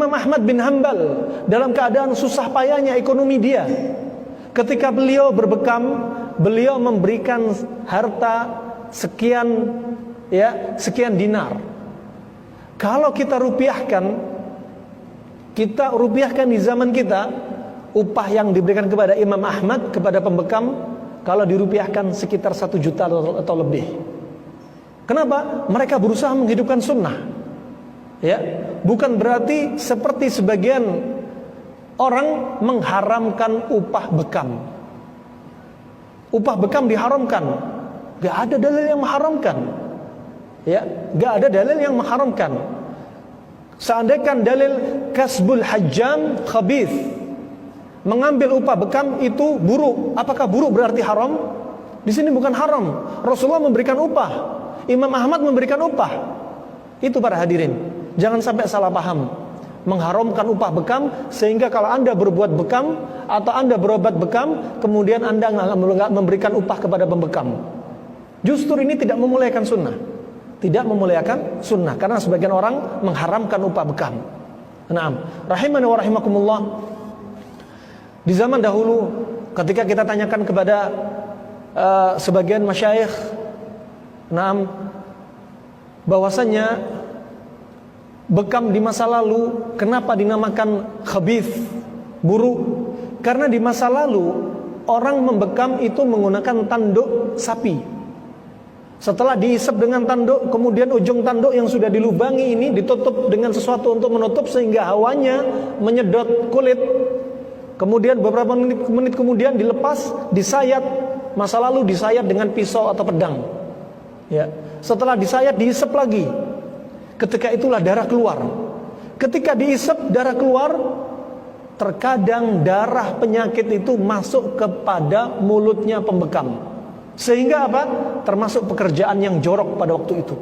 Imam Ahmad bin Hanbal dalam keadaan susah payahnya ekonomi dia. Ketika beliau berbekam, beliau memberikan harta sekian dinar. Kalau kita rupiahkan di zaman kita, upah yang diberikan kepada Imam Ahmad kepada pembekam kalau dirupiahkan sekitar 1 juta atau lebih. Kenapa? Mereka berusaha menghidupkan sunnah. Ya, bukan berarti seperti sebagian orang mengharamkan upah bekam. Upah bekam diharamkan. Gak ada dalil yang mengharamkan. Ya, gak ada dalil yang mengharamkan. Seandainya dalil kasbul hajjam khabith, mengambil upah bekam itu buruk. Apakah buruk berarti haram? Di sini bukan haram. Rasulullah memberikan upah, Imam Ahmad memberikan upah. Itu para hadirin, jangan sampai salah paham, mengharamkan upah bekam sehingga kalau Anda berbuat bekam atau Anda berobat bekam, kemudian Anda nggak memberikan upah kepada pembekam. Justru ini tidak memuliakan sunnah. Tidak memuliakan sunnah, karena sebagian orang mengharamkan upah bekam. Naam, rahimani wa rahimakumullah. Di zaman dahulu ketika kita tanyakan kepada sebagian masyayikh, naam, bahwasanya bekam di masa lalu kenapa dinamakan khabith, buruk? Karena di masa lalu orang membekam itu menggunakan tanduk sapi. Setelah diisap dengan tanduk, kemudian ujung tanduk yang sudah dilubangi ini ditutup dengan sesuatu untuk menutup sehingga hawanya menyedot kulit. Kemudian beberapa menit kemudian dilepas, disayat. Masa lalu disayat dengan pisau atau pedang. Ya. Setelah disayat diisap lagi. Ketika itulah darah keluar. Ketika diisap darah keluar, terkadang darah penyakit itu masuk kepada mulutnya pembekam. Sehingga apa? Termasuk pekerjaan yang jorok pada waktu itu.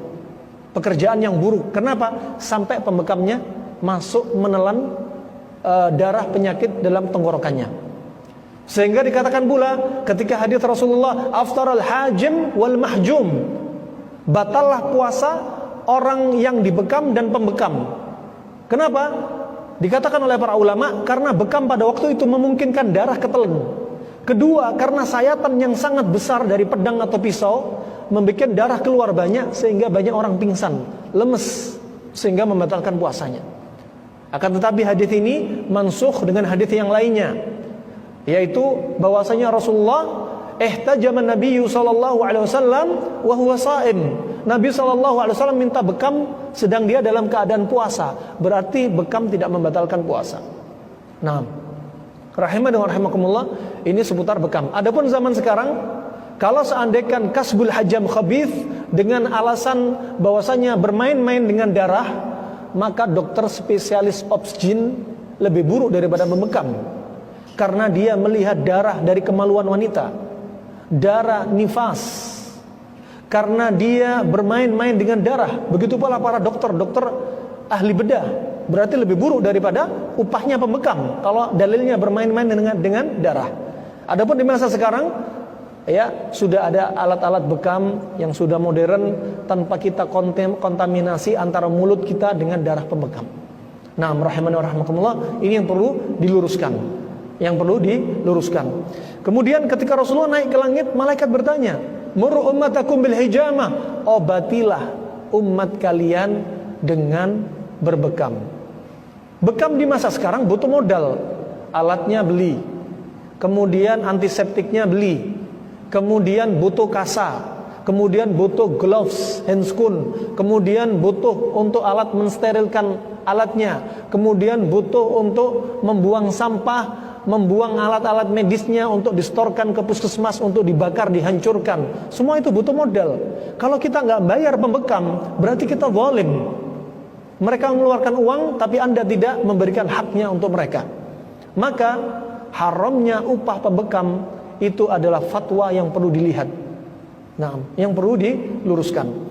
Pekerjaan yang buruk. Kenapa? Sampai pembekamnya masuk menelan darah penyakit dalam tenggorokannya. Sehingga dikatakan pula ketika hadits Rasulullah, aftaral hajim wal mahjum, batallah puasa orang yang dibekam dan pembekam. Kenapa? Dikatakan oleh para ulama, karena bekam pada waktu itu memungkinkan darah ketelan. Kedua, karena sayatan yang sangat besar dari pedang atau pisau membuat darah keluar banyak sehingga banyak orang pingsan, lemes, sehingga membatalkan puasanya. Akan tetapi hadis ini mansukh dengan hadis yang lainnya, yaitu bahwasanya Rasulullah ihtajaman Nabi sallallahu alaihi wasallam wa huwa shaim. Nabi sallallahu alaihi wasallam minta bekam sedang dia dalam keadaan puasa. Berarti bekam tidak membatalkan puasa. Nah, rahimah dan rahimakumullah, ini seputar bekam. Adapun zaman sekarang, kalau seandainya kasbul hajam khabith dengan alasan bahwasanya bermain-main dengan darah, maka dokter spesialis obsgin lebih buruk daripada membekam. Karena dia melihat darah dari kemaluan wanita, darah nifas. Karena dia bermain-main dengan darah. Begitu pula para dokter ahli bedah, berarti lebih buruk daripada upahnya pembekam kalau dalilnya bermain-main dengan darah. Adapun di masa sekarang, ya, sudah ada alat-alat bekam yang sudah modern tanpa kita kontaminasi antara mulut kita dengan darah pembekam. Nah, rahimani wa rahimakumullah, ini yang perlu diluruskan. Kemudian ketika Rasulullah naik ke langit, malaikat bertanya, "Muru ummatakum bil hijamah." Obatilah umat kalian dengan berbekam. Bekam di masa sekarang butuh modal. Alatnya beli, kemudian antiseptiknya beli, kemudian butuh kasa, kemudian butuh gloves, handscoon, kemudian butuh untuk alat mensterilkan alatnya, kemudian butuh untuk membuang sampah, membuang alat-alat medisnya untuk distorkan ke puskesmas untuk dibakar, dihancurkan. Semua itu butuh modal. Kalau kita nggak bayar pembekam, berarti kita zalim. Mereka mengeluarkan uang, tapi Anda tidak memberikan haknya untuk mereka. Maka haramnya upah pembekam itu adalah fatwa yang perlu dilihat. Nah, yang perlu diluruskan.